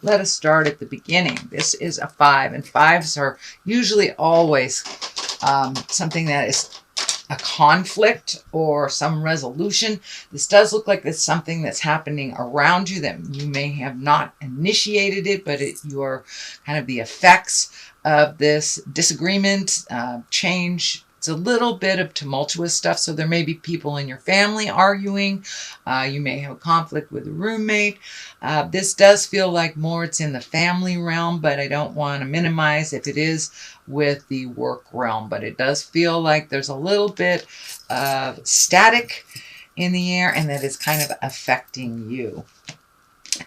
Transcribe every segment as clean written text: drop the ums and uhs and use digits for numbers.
let us start at the beginning. This is a 5, and 5s are usually always something that is a conflict or some resolution. This does look like it's something that's happening around you that you may have not initiated it, but you're kind of the effects of this disagreement, change. It's a little bit of tumultuous stuff. So there may be people in your family arguing. You may have a conflict with a roommate. This does feel like more it's in the family realm, but I don't want to minimize if it is with the work realm. But it does feel like there's a little bit of static in the air and that is kind of affecting you.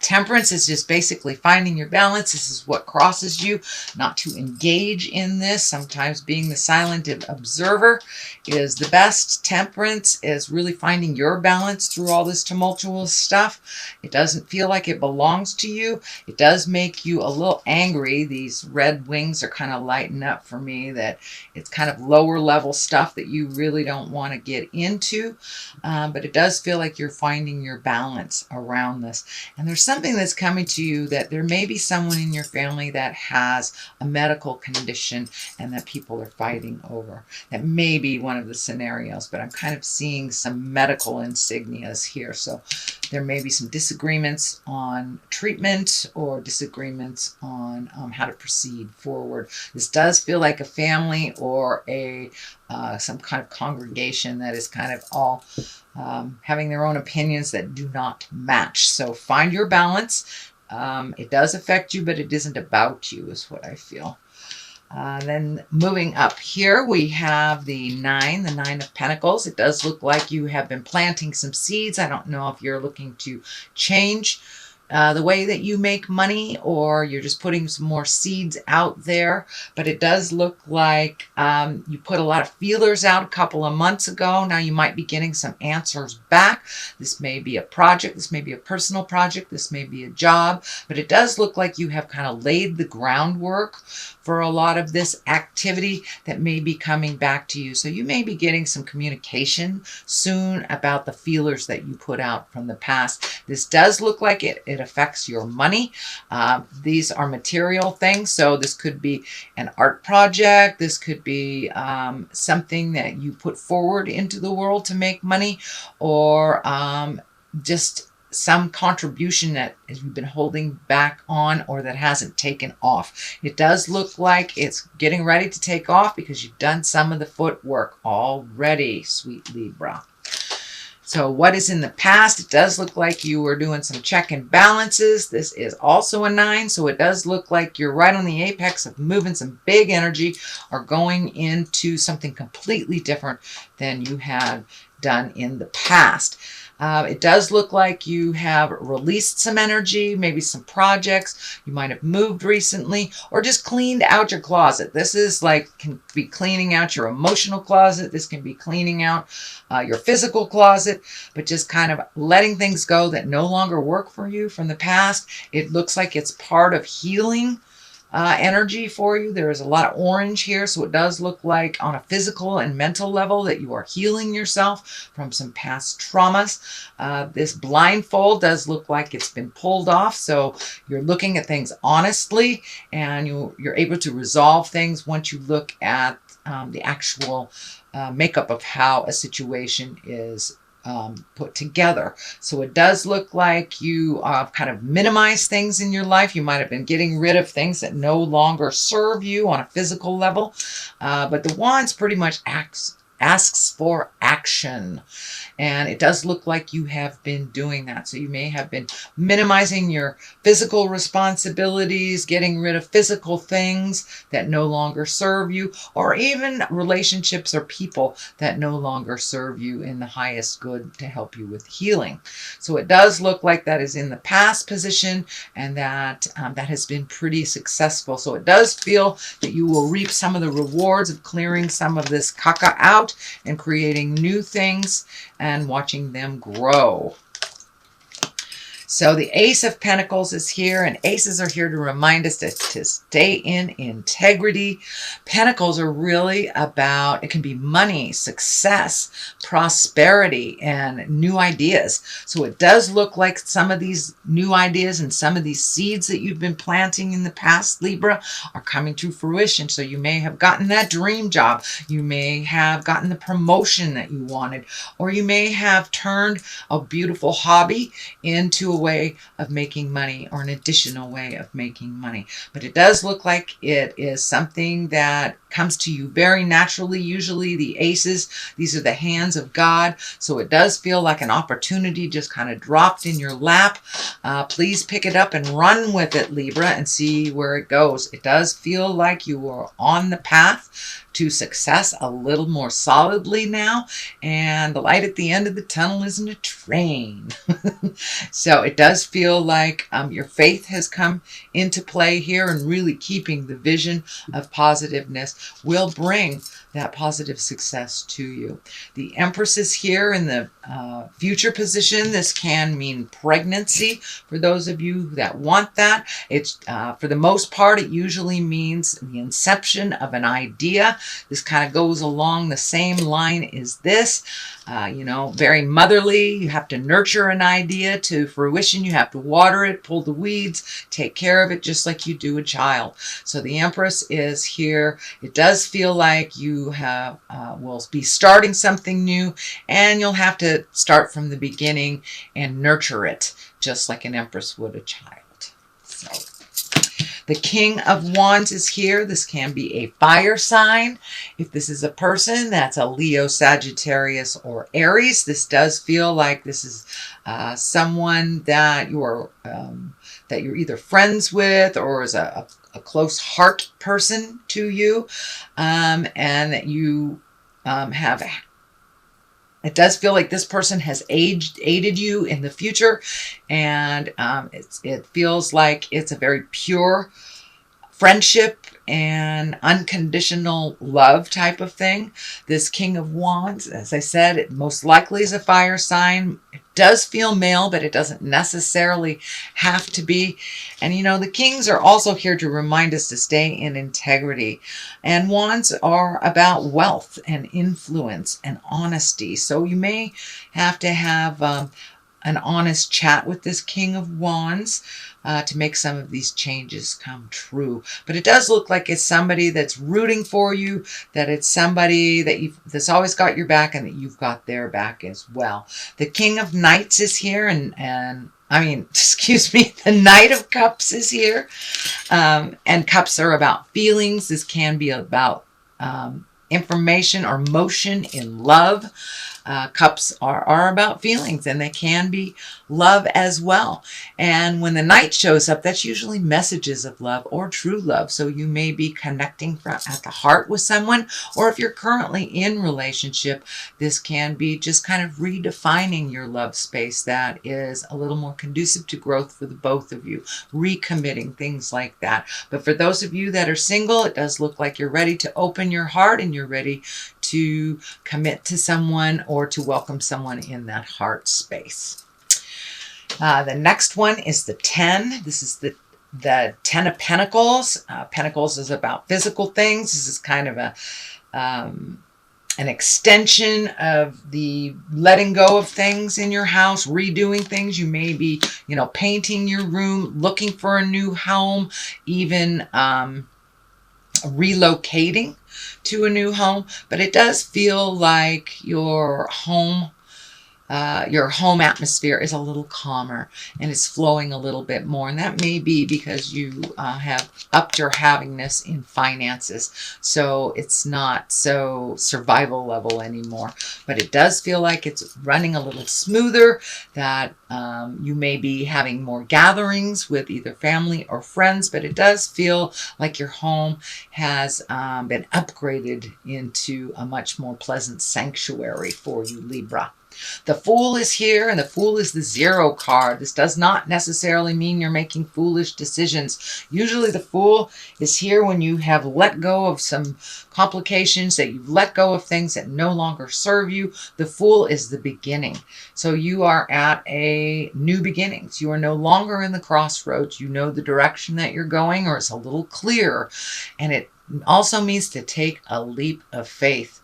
Temperance is just basically finding your balance. This is what crosses you, not to engage in this. Sometimes being the silent observer is the best. Temperance is really finding your balance through all this tumultuous stuff. It doesn't feel like it belongs to you. It does make you a little angry. These red wings are kind of lighting up for me that it's kind of lower level stuff that you really don't want to get into. But it does feel like you're finding your balance around this. And there's something that's coming to you that there may be someone in your family that has a medical condition and that people are fighting over. That may be one of the scenarios, but I'm kind of seeing some medical insignias here. So there may be some disagreements on treatment or disagreements on how to proceed forward. This does feel like a family or some kind of congregation that is kind of all having their own opinions that do not match. So find your balance. It does affect you, but it isn't about you, is what I feel. Then moving up here, we have the 9 of Pentacles. It does look like you have been planting some seeds. I don't know if you're looking to change the way that you make money, or you're just putting some more seeds out there. But it does look like you put a lot of feelers out a couple of months ago. Now you might be getting some answers back. This may be a project. This may be a personal project. This may be a job. But it does look like you have kind of laid the groundwork for a lot of this activity that may be coming back to you. So you may be getting some communication soon about the feelers that you put out from the past. This does look like it affects your money. These are material things. So this could be an art project. This could be something that you put forward into the world to make money, or just some contribution that you've been holding back on or that hasn't taken off. It does look like it's getting ready to take off because you've done some of the footwork already, sweet Libra. So what is in the past? It does look like you were doing some check and balances. This is also a 9. So it does look like you're right on the apex of moving some big energy or going into something completely different than you had done in the past. It does look like you have released some energy, maybe some projects. You might have moved recently or just cleaned out your closet. This is like, can be cleaning out your emotional closet. This can be cleaning out your physical closet, but just kind of letting things go that no longer work for you from the past. It looks like it's part of healing energy for you. There is a lot of orange here, so it does look like on a physical and mental level that you are healing yourself from some past traumas. This blindfold does look like it's been pulled off, so you're looking at things honestly, and you're able to resolve things once you look at the actual makeup of how a situation is put together. So it does look like you kind of minimize things in your life. You might have been getting rid of things that no longer serve you on a physical level. But the Wands pretty much asks for action. And it does look like you have been doing that. So you may have been minimizing your physical responsibilities, getting rid of physical things that no longer serve you, or even relationships or people that no longer serve you in the highest good to help you with healing. So it does look like that is in the past position, and that that has been pretty successful. So it does feel that you will reap some of the rewards of clearing some of this caca out and creating new things and watching them grow. So the Ace of Pentacles is here, and aces are here to remind us to stay in integrity. Pentacles are really about, it can be money, success, prosperity, and new ideas. So it does look like some of these new ideas and some of these seeds that you've been planting in the past, Libra, are coming to fruition. So you may have gotten that dream job. You may have gotten the promotion that you wanted, or you may have turned a beautiful hobby into a way of making money, or an additional way of making money. But it does look like it is something that comes to you very naturally. Usually the aces, these are the hands of God. So it does feel like an opportunity just kind of dropped in your lap. Please pick it up and run with it, Libra, and see where it goes. It does feel like you are on the path to success a little more solidly now, and the light at the end of the tunnel isn't a train. So it does feel like your faith has come into play here, and really keeping the vision of positiveness will bring that positive success to you. The Empress is here in the future position. This can mean pregnancy for those of you that want that. It's for the most part, it usually means the inception of an idea. This kind of goes along the same line as this. You know, very motherly. You have to nurture an idea to fruition. You have to water it, pull the weeds, take care of it just like you do a child. So the Empress is here. It does feel like you have will be starting something new, and you'll have to start from the beginning and nurture it just like an Empress would a child. So the King of Wands is here. This can be a fire sign. If this is a person that's a Leo, Sagittarius, or Aries, this does feel like this is someone that you're either friends with, or is a close heart person to you, and that you have. It does feel like this person has aided you in the future, and it feels like it's a very pure friendship and unconditional love type of thing. This King of Wands, as I said, it most likely is a fire sign. It does feel male, but it doesn't necessarily have to be. And you know, the kings are also here to remind us to stay in integrity. And wands are about wealth and influence and honesty. So you may have to have an honest chat with this King of Wands to make some of these changes come true. But it does look like it's somebody that's rooting for you, that it's somebody that's always got your back, and that you've got their back as well. The King of Knights is here, and I mean, excuse me, the Knight of Cups is here. And cups are about feelings. This can be about information or motion in love. Cups are about feelings, and they can be love as well. And when the Knight shows up, that's usually messages of love or true love. So you may be connecting at the heart with someone, or if you're currently in relationship, this can be just kind of redefining your love space that is a little more conducive to growth for the both of you, recommitting, things like that. But for those of you that are single, it does look like you're ready to open your heart, and you're ready to commit to someone or to welcome someone in that heart space. The next one is the 10. This is the 10 of Pentacles. Pentacles is about physical things. This is kind of an extension of the letting go of things in your house, redoing things. You may be, painting your room, looking for a new home, even relocating to a new home. But it does feel like your home atmosphere is a little calmer, and it's flowing a little bit more. And that may be because you have upped your havingness in finances. So it's not so survival level anymore. But it does feel like it's running a little smoother, that you may be having more gatherings with either family or friends. But it does feel like your home has been upgraded into a much more pleasant sanctuary for you, Libra. The Fool is here, and the Fool is the 0 card. This does not necessarily mean you're making foolish decisions. Usually the Fool is here when you have let go of some complications, that you've let go of things that no longer serve you. The Fool is the beginning. So you are at a new beginnings. You are no longer in the crossroads. You know the direction that you're going, or it's a little clearer. And it also means to take a leap of faith.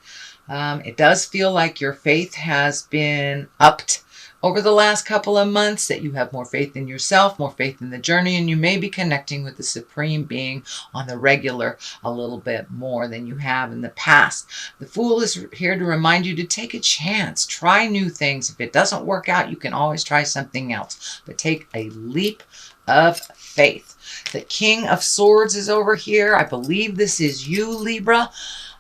It does feel like your faith has been upped over the last couple of months, that you have more faith in yourself, more faith in the journey, and you may be connecting with the Supreme Being on the regular a little bit more than you have in the past. The Fool is here to remind you to take a chance, try new things. If it doesn't work out, you can always try something else, but take a leap of faith. The King of Swords is over here. I believe this is you, Libra.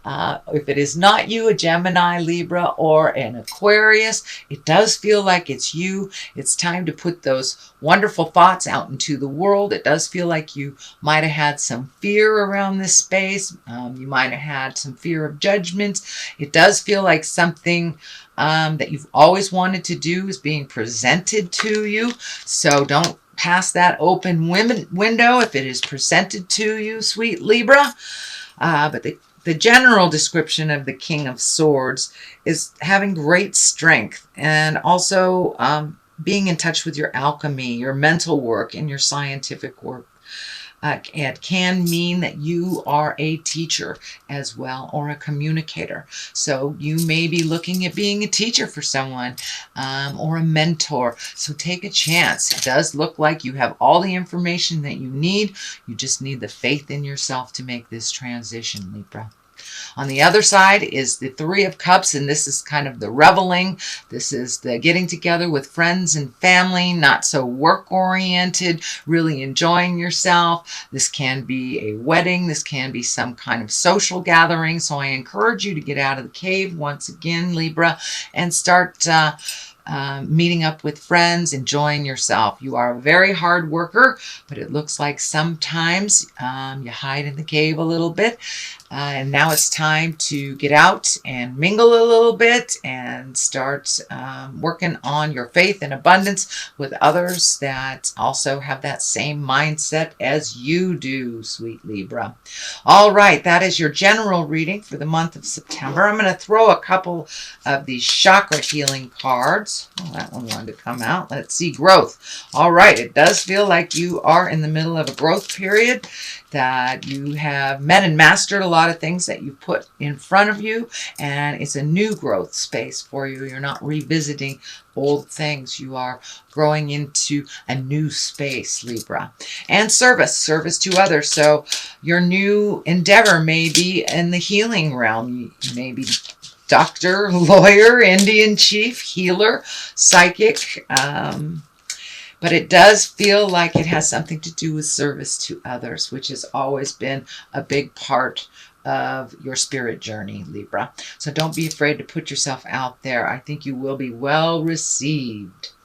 If it is not you, a Gemini, Libra, or an Aquarius, it does feel like it's you. It's time to put those wonderful thoughts out into the world. It does feel like you might have had some fear around this space. You might have had some fear of judgment. It does feel like something that you've always wanted to do is being presented to you. So don't pass that open window if it is presented to you, sweet Libra. But the general description of the King of Swords is having great strength, and also being in touch with your alchemy, your mental work, and your scientific work. It can mean that you are a teacher as well, or a communicator. So you may be looking at being a teacher for someone, or a mentor. So take a chance. It does look like you have all the information that you need. You just need the faith in yourself to make this transition, Libra. On the other side is the 3 of Cups, and this is kind of the reveling. This is the getting together with friends and family, not so work-oriented, really enjoying yourself. This can be a wedding. This can be some kind of social gathering. So I encourage you to get out of the cave once again, Libra, and start meeting up with friends, enjoying yourself. You are a very hard worker, but it looks like sometimes you hide in the cave a little bit. And now it's time to get out and mingle a little bit and start working on your faith and abundance with others that also have that same mindset as you do, sweet Libra. All right, that is your general reading for the month of September. I'm going to throw a couple of these chakra healing cards. Oh, that one wanted to come out. Let's see, growth. All right, it does feel like you are in the middle of a growth period, that you have met and mastered a lot of things that you put in front of you, and it's a new growth space for you. You're not revisiting old things. You are growing into a new space, Libra. And service to others. So your new endeavor may be in the healing realm. You may be doctor, lawyer, Indian chief, healer, psychic, but it does feel like it has something to do with service to others, which has always been a big part of your spirit journey, Libra. So don't be afraid to put yourself out there. I think you will be well received.